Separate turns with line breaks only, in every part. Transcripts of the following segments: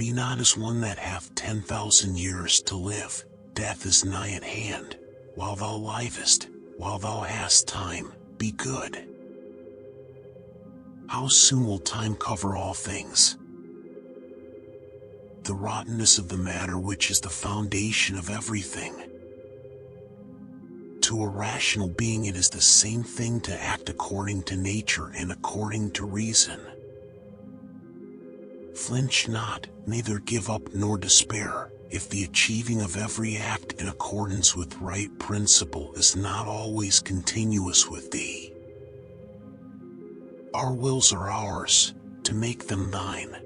Be not as one that hath 10,000 years to live, death is nigh at hand. While thou livest, while thou hast time, be good. How soon will time cover all things? The rottenness of the matter which is the foundation of everything. To a rational being it is the same thing to act according to nature and according to reason. Flinch not, neither give up nor despair, if the achieving of every act in accordance with right principle is not always continuous with thee. Our wills are ours, to make them thine.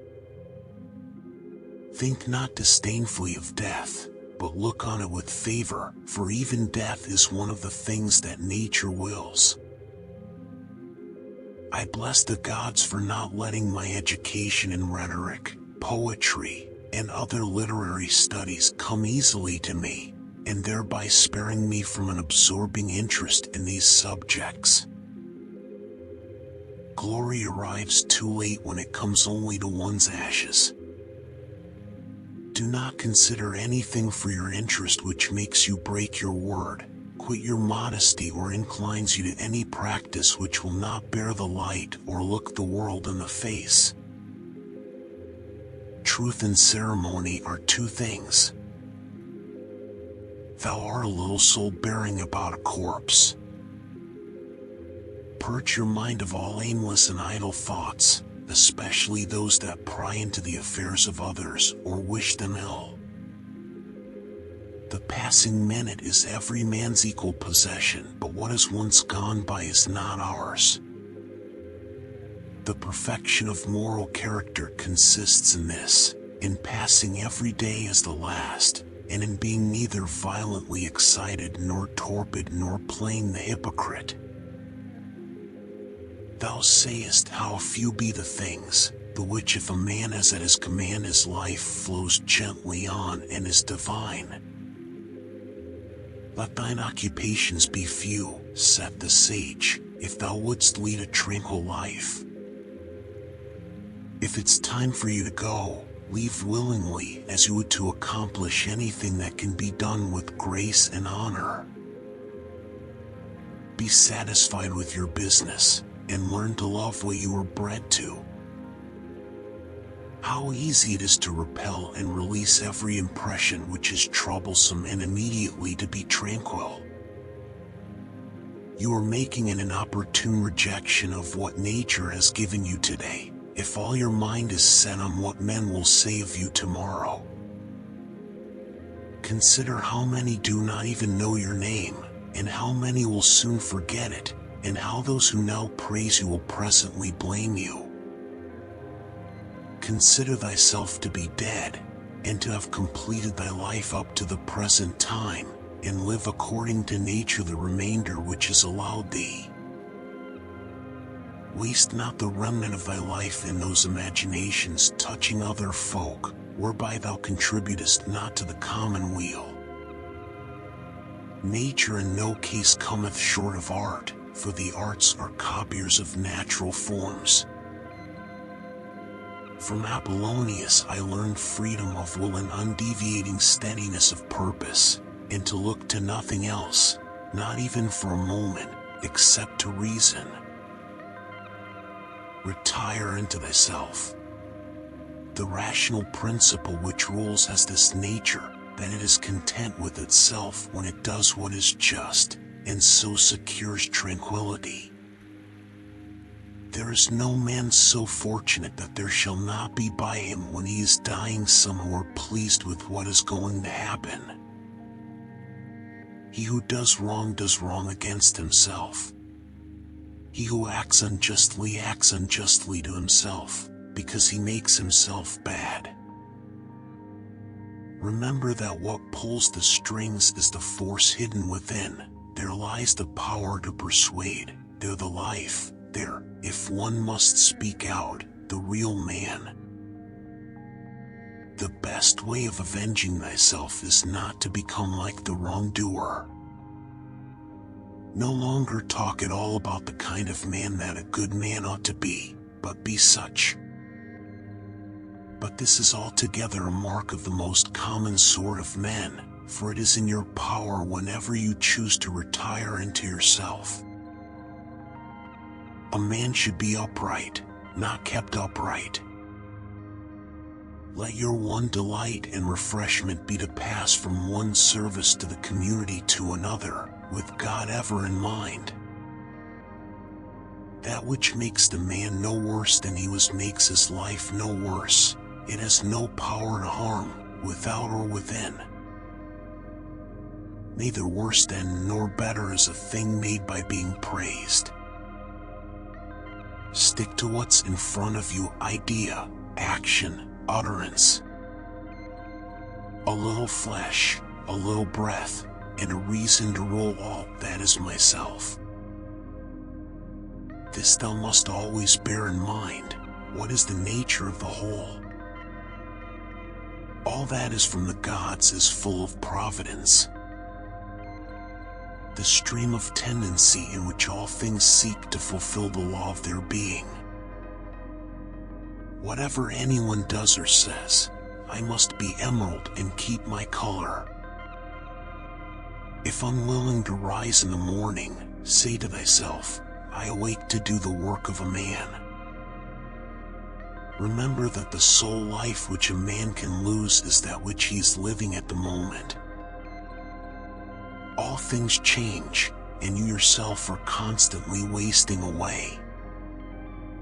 Think not disdainfully of death, but look on it with favor, for even death is one of the things that nature wills. I bless the gods for not letting my education in rhetoric, poetry, and other literary studies come easily to me, and thereby sparing me from an absorbing interest in these subjects. Glory arrives too late when it comes only to one's ashes. Do not consider anything for your interest which makes you break your word. Quit your modesty or inclines you to any practice which will not bear the light or look the world in the face. Truth and ceremony are two things. Thou art a little soul bearing about a corpse. Purge your mind of all aimless and idle thoughts, especially those that pry into the affairs of others or wish them ill. The passing minute is every man's equal possession, but what is once gone by is not ours. The perfection of moral character consists in this, in passing every day as the last, and in being neither violently excited nor torpid nor playing the hypocrite. Thou sayest how few be the things, the which if a man has at his command his life flows gently on and is divine. Let thine occupations be few, saith the sage, if thou wouldst lead a tranquil life. If it's time for you to go, leave willingly as you would to accomplish anything that can be done with grace and honor. Be satisfied with your business, and learn to love what you were bred to. How easy it is to repel and release every impression which is troublesome and immediately to be tranquil. You are making an inopportune rejection of what nature has given you today, if all your mind is set on what men will say of you tomorrow. Consider how many do not even know your name, and how many will soon forget it, and how those who now praise you will presently blame you. Consider thyself to be dead, and to have completed thy life up to the present time, and live according to nature the remainder which is allowed thee. Waste not the remnant of thy life in those imaginations touching other folk, whereby thou contributest not to the commonweal. Nature in no case cometh short of art, for the arts are copiers of natural forms. From Apollonius I learned freedom of will and undeviating steadiness of purpose, and to look to nothing else, not even for a moment, except to reason. Retire into thyself. The rational principle which rules has this nature, that it is content with itself when it does what is just, and so secures tranquility. There is no man so fortunate that there shall not be by him when he is dying some who are pleased with what is going to happen. He who does wrong against himself. He who acts unjustly to himself, because he makes himself bad. Remember that what pulls the strings is the force hidden within. There lies the power to persuade, there the life, there, if one must speak out, the real man. The best way of avenging thyself is not to become like the wrongdoer. No longer talk at all about the kind of man that a good man ought to be, but be such. But this is altogether a mark of the most common sort of men, for it is in your power whenever you choose to retire into yourself. A man should be upright, not kept upright. Let your one delight and refreshment be to pass from one service to the community to another, with God ever in mind. That which makes the man no worse than he was makes his life no worse. It has no power to harm, without or within. Neither worse than nor better is a thing made by being praised. Stick to what's in front of you: idea, action, utterance. A little flesh, a little breath, and a reason to roll all that is myself. This thou must always bear in mind. What is the nature of the whole? All that is from the gods is full of providence. The stream of tendency in which all things seek to fulfill the law of their being. Whatever anyone does or says, I must be emerald and keep my color. If unwilling to rise in the morning, say to thyself, I awake to do the work of a man. Remember that the sole life which a man can lose is that which he is living at the moment. All things change, and you yourself are constantly wasting away.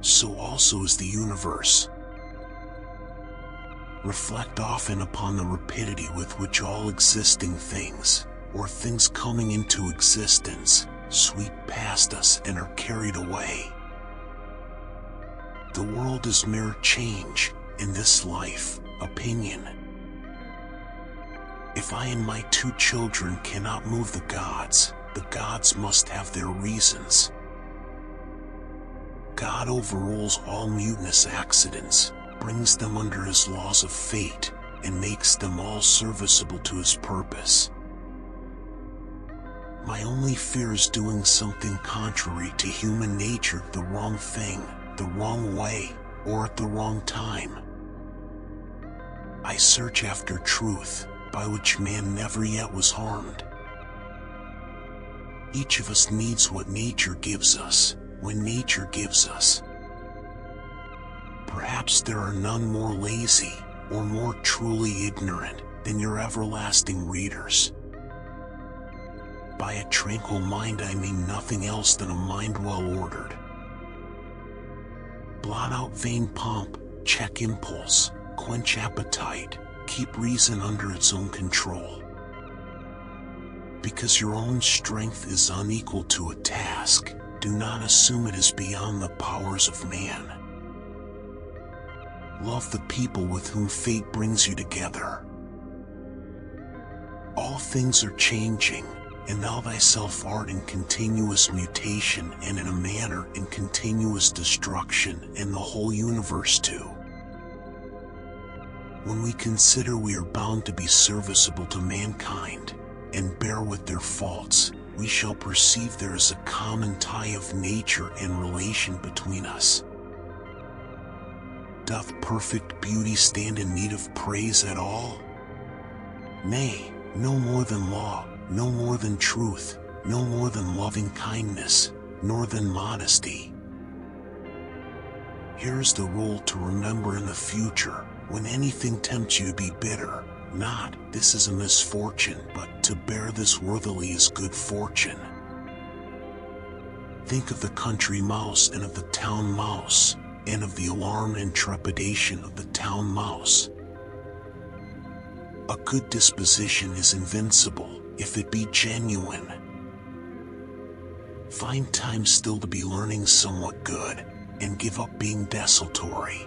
So also is the universe. Reflect often upon the rapidity with which all existing things, or things coming into existence, sweep past us and are carried away. The world is mere change, in this life, opinion. If I and my 2 children cannot move the gods must have their reasons. God overrules all mutinous accidents, brings them under his laws of fate, and makes them all serviceable to his purpose. My only fear is doing something contrary to human nature, the wrong thing, the wrong way, or at the wrong time. I search after truth, by which man never yet was harmed. Each of us needs what nature gives us, when nature gives us. Perhaps there are none more lazy, or more truly ignorant, than your everlasting readers. By a tranquil mind I mean nothing else than a mind well ordered. Blot out vain pomp, check impulse, quench appetite, keep reason under its own control. Because your own strength is unequal to a task, do not assume it is beyond the powers of man. Love the people with whom fate brings you together. All things are changing, and thou thyself art in continuous mutation and in a manner in continuous destruction, and the whole universe too. When we consider we are bound to be serviceable to mankind, and bear with their faults, we shall perceive there is a common tie of nature and relation between us. Doth perfect beauty stand in need of praise at all? Nay, no more than law, no more than truth, no more than loving kindness, nor than modesty. Here is the rule to remember in the future, when anything tempts you to be bitter, not, this is a misfortune, but to bear this worthily is good fortune. Think of the country mouse and of the town mouse, and of the alarm and trepidation of the town mouse. A good disposition is invincible, if it be genuine. Find time still to be learning somewhat good, and give up being desultory.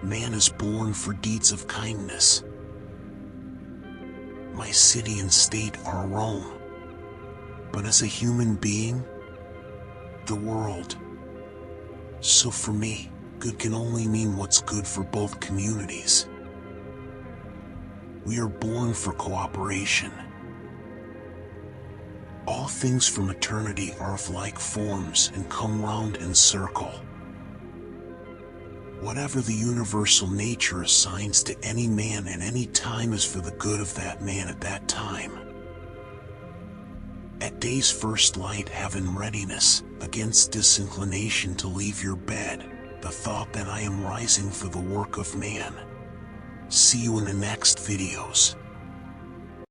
Man is born for deeds of kindness. My city and state are Rome. But as a human being, the world. So for me, good can only mean what's good for both communities. We are born for cooperation. All things from eternity are of like forms and come round in circle. Whatever the universal nature assigns to any man at any time is for the good of that man at that time. At day's first light have in readiness, against disinclination to leave your bed, the thought that I am rising for the work of man. See you in the next videos.